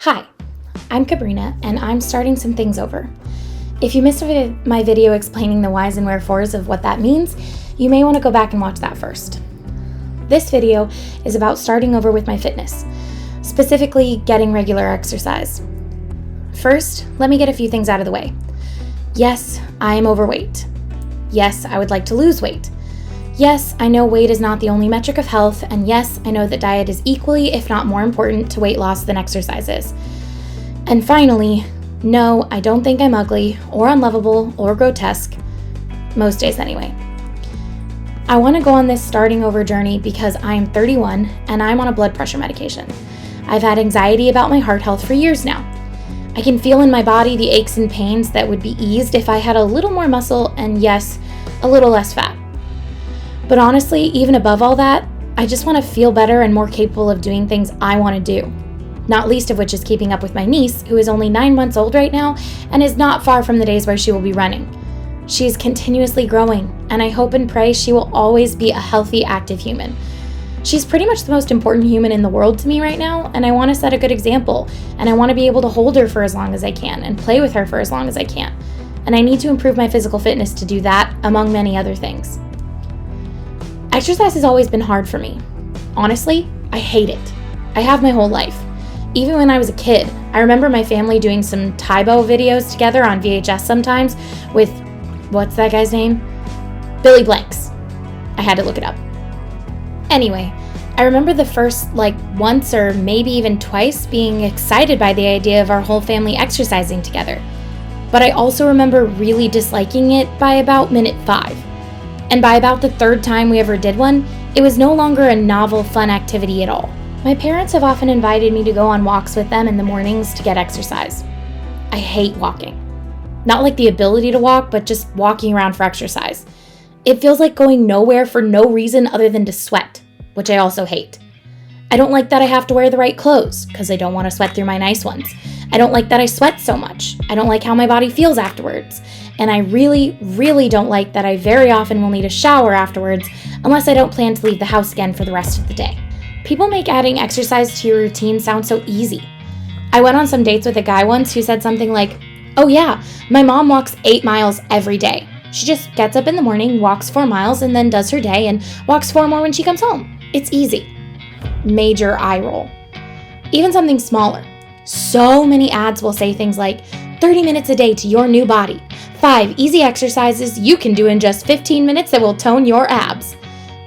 Hi, I'm Kabrina, and I'm starting some things over. If you missed my video explaining the whys and wherefores of what that means, you may want to go back and watch that first. This video is about starting over with my fitness, specifically getting regular exercise. First, let me get a few things out of the way. Yes, I am overweight. Yes, I would like to lose weight. Yes, I know weight is not the only metric of health, and yes, I know that diet is equally, if not more important, to weight loss than exercise is. And finally, no, I don't think I'm ugly, or unlovable, or grotesque. Most days anyway. I want to go on this starting over journey because I'm 31 and I'm on a blood pressure medication. I've had anxiety about my heart health for years now. I can feel in my body the aches and pains that would be eased if I had a little more muscle and yes, a little less fat. But honestly, even above all that, I just want to feel better and more capable of doing things I want to do. Not least of which is keeping up with my niece, who is only 9 months old right now and is not far from the days where she will be running. She is continuously growing, and I hope and pray she will always be a healthy, active human. She's pretty much the most important human in the world to me right now, and I want to set a good example, and I want to be able to hold her for as long as I can and play with her for as long as I can. And I need to improve my physical fitness to do that, among many other things. Exercise has always been hard for me. Honestly, I hate it. I have my whole life. Even when I was a kid, I remember my family doing some Tae Bo videos together on VHS sometimes with, what's that guy's name? Billy Blanks. I had to look it up. Anyway, I remember the first, once or maybe even twice being excited by the idea of our whole family exercising together. But I also remember really disliking it by about minute 5. And by about the third time we ever did one, it was no longer a novel, fun activity at all. My parents have often invited me to go on walks with them in the mornings to get exercise. I hate walking. Not like the ability to walk, but just walking around for exercise. It feels like going nowhere for no reason other than to sweat, which I also hate. I don't like that I have to wear the right clothes, because I don't want to sweat through my nice ones. I don't like that I sweat so much. I don't like how my body feels afterwards. And I really, really don't like that I very often will need a shower afterwards unless I don't plan to leave the house again for the rest of the day. People make adding exercise to your routine sound so easy. I went on some dates with a guy once who said something like, "Oh yeah, my mom walks 8 miles every day. She just gets up in the morning, walks 4 miles, and then does her day and walks 4 more when she comes home. It's easy." Major eye roll. Even something smaller. So many ads will say things like, 30 minutes a day to your new body. 5 easy exercises you can do in just 15 minutes that will tone your abs.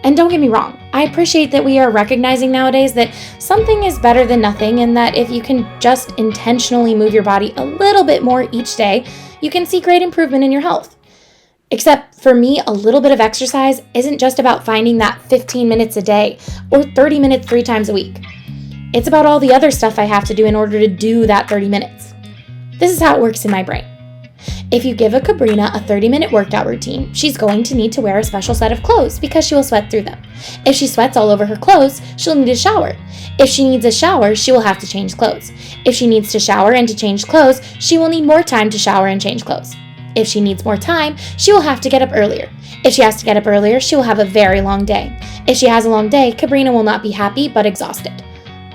And don't get me wrong, I appreciate that we are recognizing nowadays that something is better than nothing and that if you can just intentionally move your body a little bit more each day, you can see great improvement in your health. Except for me, a little bit of exercise isn't just about finding that 15 minutes a day or 30 minutes 3 times a week. It's about all the other stuff I have to do in order to do that 30 minutes. This is how it works in my brain. If you give a Kabrina a 30-minute workout routine, she's going to need to wear a special set of clothes because she will sweat through them. If she sweats all over her clothes, she'll need a shower. If she needs a shower, she will have to change clothes. If she needs to shower and to change clothes, she will need more time to shower and change clothes. If she needs more time, she will have to get up earlier. If she has to get up earlier, she will have a very long day. If she has a long day, Kabrina will not be happy but exhausted.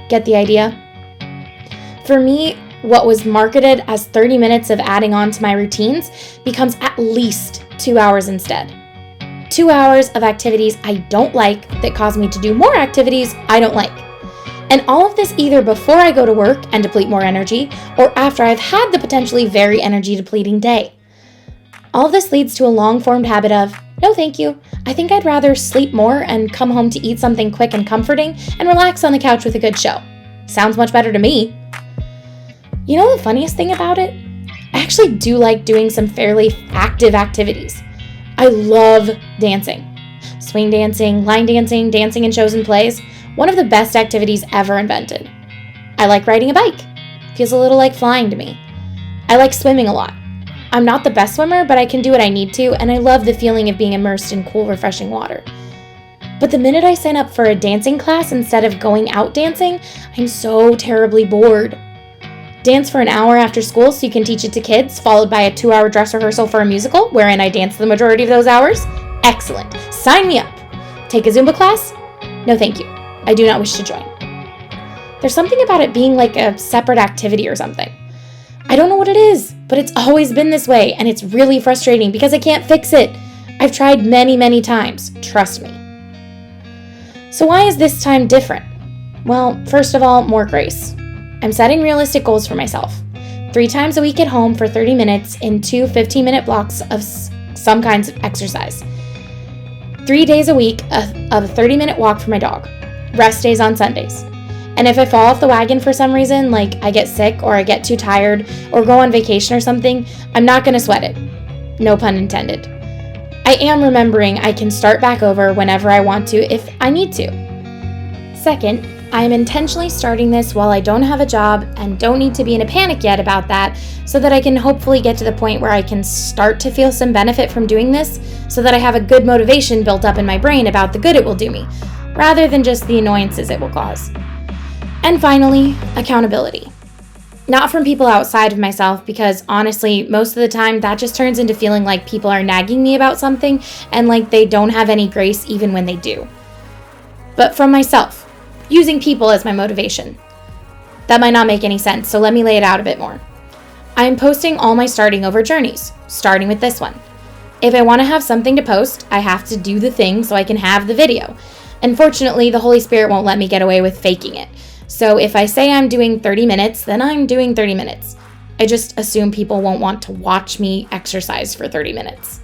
Get the idea? For me, what was marketed as 30 minutes of adding on to my routines becomes at least 2 hours instead. 2 hours of activities I don't like that cause me to do more activities I don't like. And all of this either before I go to work and deplete more energy, or after I've had the potentially very energy depleting day. All of this leads to a long-formed habit of, no thank you, I think I'd rather sleep more and come home to eat something quick and comforting and relax on the couch with a good show. Sounds much better to me. You know the funniest thing about it? I actually do like doing some fairly active activities. I love dancing. Swing dancing, line dancing, dancing in shows and plays, one of the best activities ever invented. I like riding a bike. Feels a little like flying to me. I like swimming a lot. I'm not the best swimmer, but I can do what I need to, and I love the feeling of being immersed in cool, refreshing water. But the minute I sign up for a dancing class instead of going out dancing, I'm so terribly bored. Dance for an hour after school so you can teach it to kids, followed by a 2-hour dress rehearsal for a musical, wherein I dance the majority of those hours? Excellent. Sign me up. Take a Zumba class? No thank you. I do not wish to join. There's something about it being like a separate activity or something. I don't know what it is, but it's always been this way, and it's really frustrating because I can't fix it. I've tried many, many times, trust me. So why is this time different? Well, first of all, more grace. I'm setting realistic goals for myself. 3 times a week at home for 30 minutes in 2 15-minute blocks of some kinds of exercise. 3 days a week of a 30-minute walk for my dog. Rest days on Sundays. And if I fall off the wagon for some reason, like I get sick or I get too tired or go on vacation or something, I'm not going to sweat it. No pun intended. I am remembering I can start back over whenever I want to if I need to. Second, I am intentionally starting this while I don't have a job and don't need to be in a panic yet about that, so that I can hopefully get to the point where I can start to feel some benefit from doing this, so that I have a good motivation built up in my brain about the good it will do me, rather than just the annoyances it will cause. And finally, accountability. Not from people outside of myself, because honestly, most of the time that just turns into feeling like people are nagging me about something and like they don't have any grace even when they do. But from myself, using people as my motivation. That might not make any sense, so let me lay it out a bit more. I am posting all my starting over journeys, starting with this one. If I want to have something to post, I have to do the thing so I can have the video. Unfortunately, the Holy Spirit won't let me get away with faking it. So if I say I'm doing 30 minutes, then I'm doing 30 minutes. I just assume people won't want to watch me exercise for 30 minutes.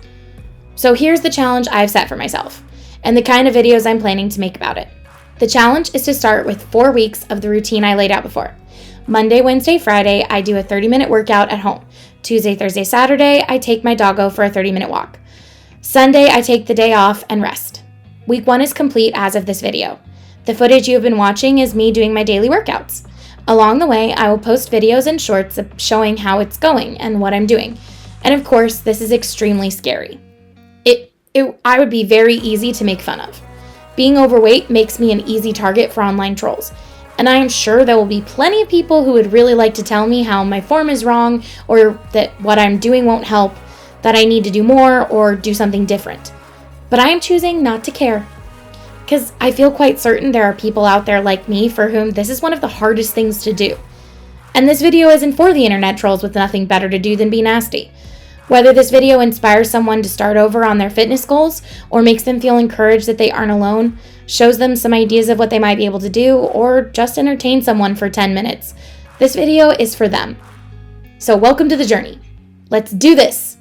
So here's the challenge I've set for myself, and the kind of videos I'm planning to make about it. The challenge is to start with 4 weeks of the routine I laid out before. Monday, Wednesday, Friday, I do a 30-minute workout at home. Tuesday, Thursday, Saturday, I take my doggo for a 30-minute walk. Sunday, I take the day off and rest. Week 1 is complete as of this video. The footage you have been watching is me doing my daily workouts. Along the way, I will post videos and shorts showing how it's going and what I'm doing. And of course, this is extremely scary. I would be very easy to make fun of. Being overweight makes me an easy target for online trolls. And I am sure there will be plenty of people who would really like to tell me how my form is wrong, or that what I'm doing won't help, that I need to do more or do something different. But I am choosing not to care. Because I feel quite certain there are people out there like me for whom this is one of the hardest things to do. And this video isn't for the internet trolls with nothing better to do than be nasty. Whether this video inspires someone to start over on their fitness goals, or makes them feel encouraged that they aren't alone, shows them some ideas of what they might be able to do, or just entertain someone for 10 minutes, this video is for them. So welcome to the journey. Let's do this!